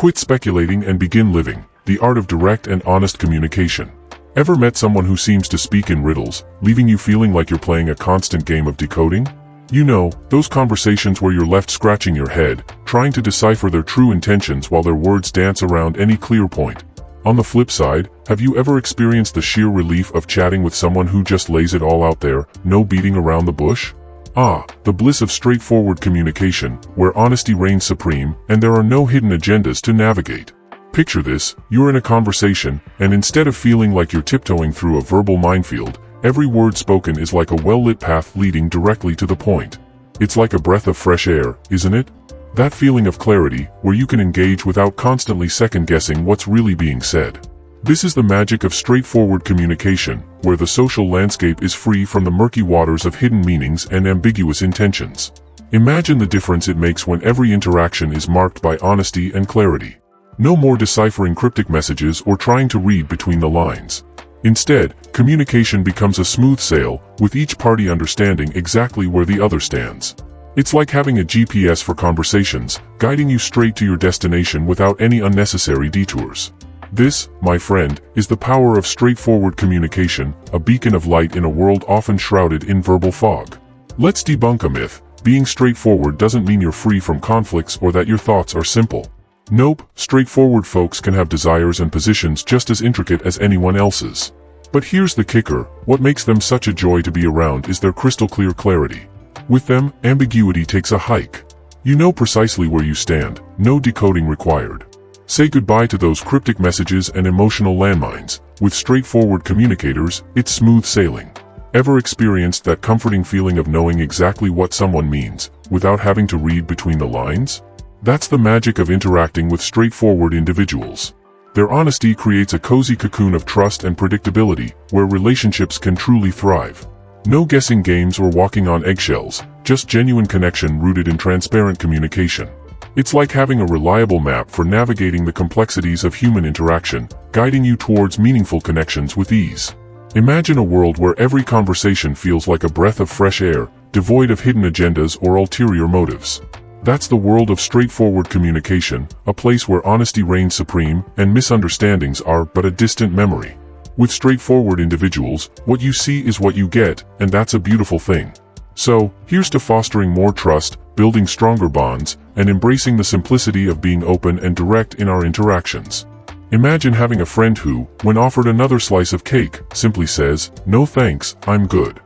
Quit speculating and begin living, the art of direct and honest communication. Ever met someone who seems to speak in riddles, leaving you feeling like you're playing a constant game of decoding? You know, those conversations where you're left scratching your head, trying to decipher their true intentions while their words dance around any clear point. On the flip side, have you ever experienced the sheer relief of chatting with someone who just lays it all out there, no beating around the bush? Ah, the bliss of straightforward communication, where honesty reigns supreme, and there are no hidden agendas to navigate. Picture this, you're in a conversation, and instead of feeling like you're tiptoeing through a verbal minefield, every word spoken is like a well-lit path leading directly to the point. It's like a breath of fresh air, isn't it? That feeling of clarity, where you can engage without constantly second-guessing what's really being said. This is the magic of straightforward communication, where the social landscape is free from the murky waters of hidden meanings and ambiguous intentions. Imagine the difference it makes when every interaction is marked by honesty and clarity. No more deciphering cryptic messages or trying to read between the lines. Instead, communication becomes a smooth sail, with each party understanding exactly where the other stands. It's like having a GPS for conversations, guiding you straight to your destination without any unnecessary detours. This, my friend, is the power of straightforward communication, a beacon of light in a world often shrouded in verbal fog. Let's debunk a myth. Being straightforward doesn't mean you're free from conflicts or that your thoughts are simple. Nope, straightforward folks can have desires and positions just as intricate as anyone else's. But here's the kicker, what makes them such a joy to be around is their crystal clear clarity. With them, ambiguity takes a hike. You know precisely where you stand, no decoding required. Say goodbye to those cryptic messages and emotional landmines. With straightforward communicators, it's smooth sailing. Ever experienced that comforting feeling of knowing exactly what someone means, without having to read between the lines? That's the magic of interacting with straightforward individuals. Their honesty creates a cozy cocoon of trust and predictability, where relationships can truly thrive. No guessing games or walking on eggshells, just genuine connection rooted in transparent communication. It's like having a reliable map for navigating the complexities of human interaction, guiding you towards meaningful connections with ease. Imagine a world where every conversation feels like a breath of fresh air, devoid of hidden agendas or ulterior motives. That's the world of straightforward communication, a place where honesty reigns supreme and misunderstandings are but a distant memory. With straightforward individuals, what you see is what you get, and that's a beautiful thing. So, here's to fostering more trust, building stronger bonds, and embracing the simplicity of being open and direct in our interactions. Imagine having a friend who, when offered another slice of cake, simply says, "No thanks, I'm good."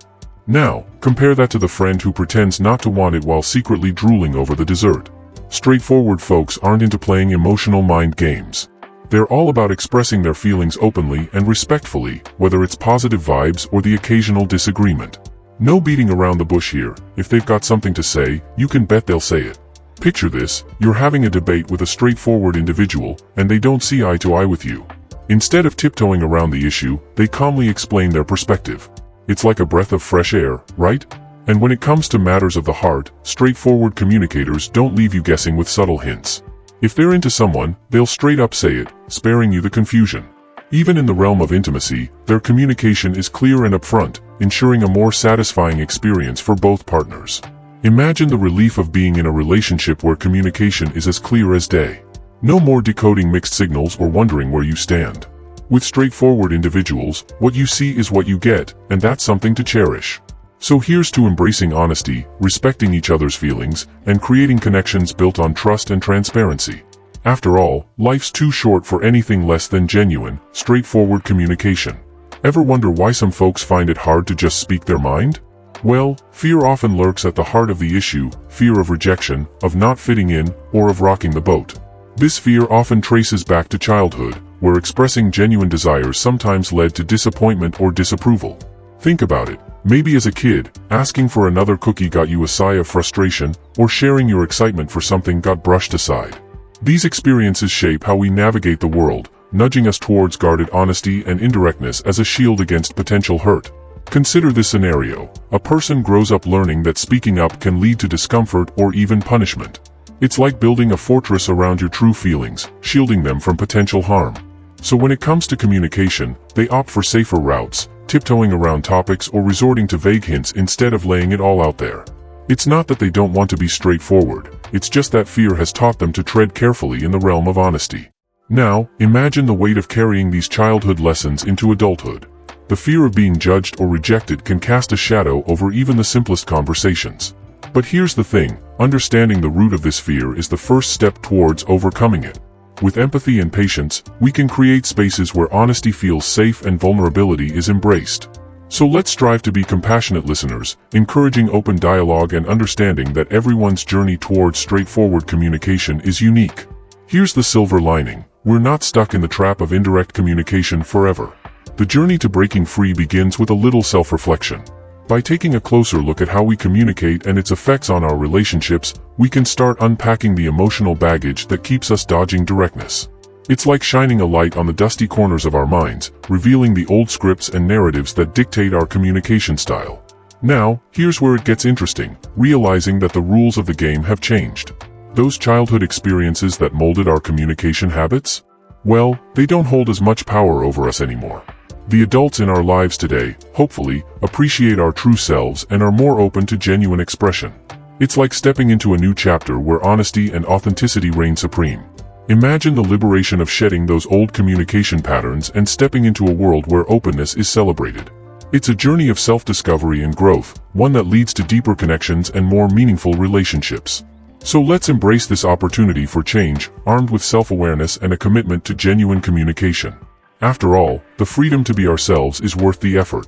Now, compare that to the friend who pretends not to want it while secretly drooling over the dessert. Straightforward folks aren't into playing emotional mind games. They're all about expressing their feelings openly and respectfully, whether it's positive vibes or the occasional disagreement. No beating around the bush here. If they've got something to say, you can bet they'll say it. Picture this, you're having a debate with a straightforward individual, and they don't see eye to eye with you. Instead of tiptoeing around the issue, they calmly explain their perspective. It's like a breath of fresh air, right? And when it comes to matters of the heart, straightforward communicators don't leave you guessing with subtle hints. If they're into someone, they'll straight up say it, sparing you the confusion. Even in the realm of intimacy, their communication is clear and upfront, ensuring a more satisfying experience for both partners. Imagine the relief of being in a relationship where communication is as clear as day. No more decoding mixed signals or wondering where you stand. With straightforward individuals, what you see is what you get, and that's something to cherish. So here's to embracing honesty, respecting each other's feelings, and creating connections built on trust and transparency. After all, life's too short for anything less than genuine, straightforward communication. Ever wonder why some folks find it hard to just speak their mind? Well, fear often lurks at the heart of the issue, fear of rejection, of not fitting in, or of rocking the boat. This fear often traces back to childhood, where expressing genuine desires sometimes led to disappointment or disapproval. Think about it. Maybe as a kid, asking for another cookie got you a sigh of frustration, or sharing your excitement for something got brushed aside. These experiences shape how we navigate the world, nudging us towards guarded honesty and indirectness as a shield against potential hurt. Consider this scenario. A person grows up learning that speaking up can lead to discomfort or even punishment. It's like building a fortress around your true feelings, shielding them from potential harm. So when it comes to communication, they opt for safer routes, tiptoeing around topics or resorting to vague hints instead of laying it all out there. It's not that they don't want to be straightforward, it's just that fear has taught them to tread carefully in the realm of honesty. Now, imagine the weight of carrying these childhood lessons into adulthood. The fear of being judged or rejected can cast a shadow over even the simplest conversations. But here's the thing, understanding the root of this fear is the first step towards overcoming it. With empathy and patience, we can create spaces where honesty feels safe and vulnerability is embraced. So let's strive to be compassionate listeners, encouraging open dialogue and understanding that everyone's journey towards straightforward communication is unique. Here's the silver lining, we're not stuck in the trap of indirect communication forever. The journey to breaking free begins with a little self-reflection. By taking a closer look at how we communicate and its effects on our relationships, we can start unpacking the emotional baggage that keeps us dodging directness. It's like shining a light on the dusty corners of our minds, revealing the old scripts and narratives that dictate our communication style. Now, here's where it gets interesting, realizing that the rules of the game have changed. Those childhood experiences that molded our communication habits? Well, they don't hold as much power over us anymore. The adults in our lives today, hopefully, appreciate our true selves and are more open to genuine expression. It's like stepping into a new chapter where honesty and authenticity reign supreme. Imagine the liberation of shedding those old communication patterns and stepping into a world where openness is celebrated. It's a journey of self-discovery and growth, one that leads to deeper connections and more meaningful relationships. So let's embrace this opportunity for change, armed with self-awareness and a commitment to genuine communication. After all, the freedom to be ourselves is worth the effort.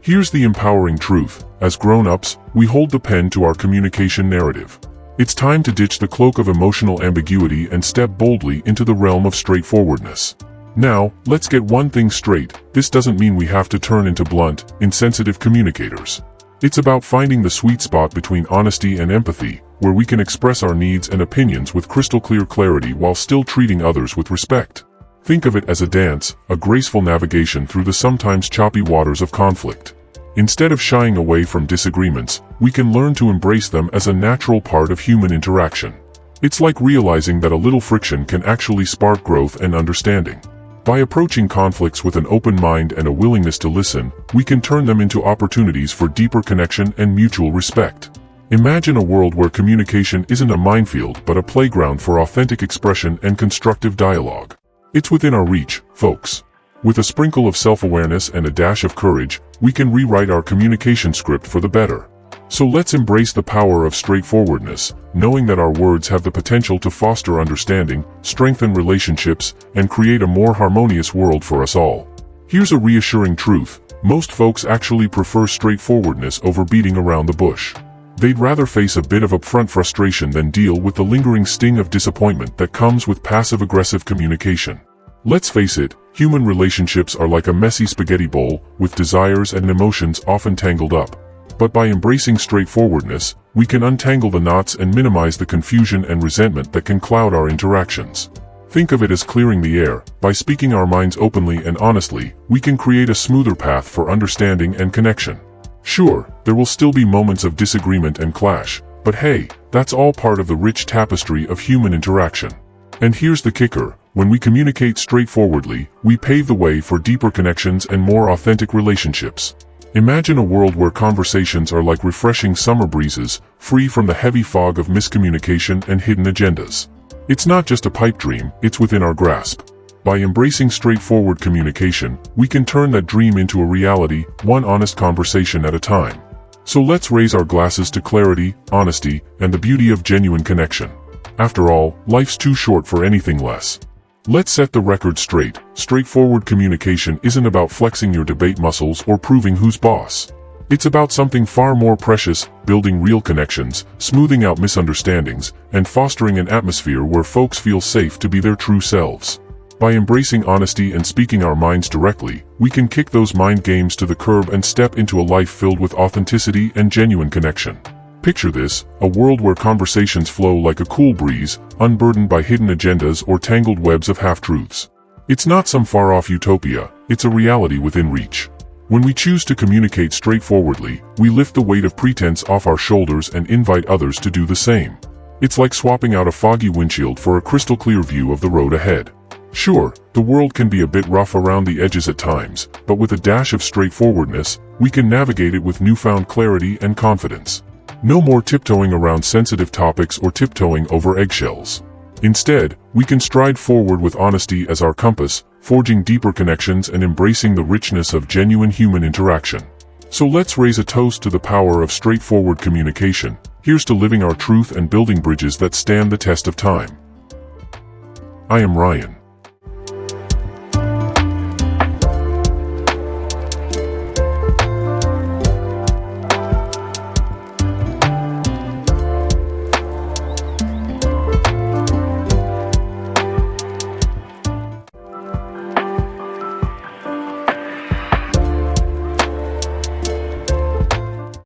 Here's the empowering truth, as grown-ups, we hold the pen to our communication narrative. It's time to ditch the cloak of emotional ambiguity and step boldly into the realm of straightforwardness. Now, let's get one thing straight, this doesn't mean we have to turn into blunt, insensitive communicators. It's about finding the sweet spot between honesty and empathy, where we can express our needs and opinions with crystal clear clarity while still treating others with respect. Think of it as a dance, a graceful navigation through the sometimes choppy waters of conflict. Instead of shying away from disagreements, we can learn to embrace them as a natural part of human interaction. It's like realizing that a little friction can actually spark growth and understanding. By approaching conflicts with an open mind and a willingness to listen, we can turn them into opportunities for deeper connection and mutual respect. Imagine a world where communication isn't a minefield but a playground for authentic expression and constructive dialogue. It's within our reach, folks. With a sprinkle of self-awareness and a dash of courage, we can rewrite our communication script for the better. So let's embrace the power of straightforwardness, knowing that our words have the potential to foster understanding, strengthen relationships, and create a more harmonious world for us all. Here's a reassuring truth, most folks actually prefer straightforwardness over beating around the bush. They'd rather face a bit of upfront frustration than deal with the lingering sting of disappointment that comes with passive-aggressive communication. Let's face it, human relationships are like a messy spaghetti bowl, with desires and emotions often tangled up. But by embracing straightforwardness, we can untangle the knots and minimize the confusion and resentment that can cloud our interactions. Think of it as clearing the air. By speaking our minds openly and honestly, we can create a smoother path for understanding and connection. Sure, there will still be moments of disagreement and clash, but hey, that's all part of the rich tapestry of human interaction. And here's the kicker, when we communicate straightforwardly, we pave the way for deeper connections and more authentic relationships. Imagine a world where conversations are like refreshing summer breezes, free from the heavy fog of miscommunication and hidden agendas. It's not just a pipe dream, it's within our grasp. By embracing straightforward communication, we can turn that dream into a reality, one honest conversation at a time. So let's raise our glasses to clarity, honesty, and the beauty of genuine connection. After all, life's too short for anything less. Let's set the record straight. Straightforward communication isn't about flexing your debate muscles or proving who's boss. It's about something far more precious, building real connections, smoothing out misunderstandings, and fostering an atmosphere where folks feel safe to be their true selves. By embracing honesty and speaking our minds directly, we can kick those mind games to the curb and step into a life filled with authenticity and genuine connection. Picture this, a world where conversations flow like a cool breeze, unburdened by hidden agendas or tangled webs of half-truths. It's not some far-off utopia, it's a reality within reach. When we choose to communicate straightforwardly, we lift the weight of pretense off our shoulders and invite others to do the same. It's like swapping out a foggy windshield for a crystal-clear view of the road ahead. Sure, the world can be a bit rough around the edges at times, but with a dash of straightforwardness, we can navigate it with newfound clarity and confidence. No more tiptoeing around sensitive topics or tiptoeing over eggshells. Instead, we can stride forward with honesty as our compass, forging deeper connections and embracing the richness of genuine human interaction. So let's raise a toast to the power of straightforward communication. Here's to living our truth and building bridges that stand the test of time. I am Ryan.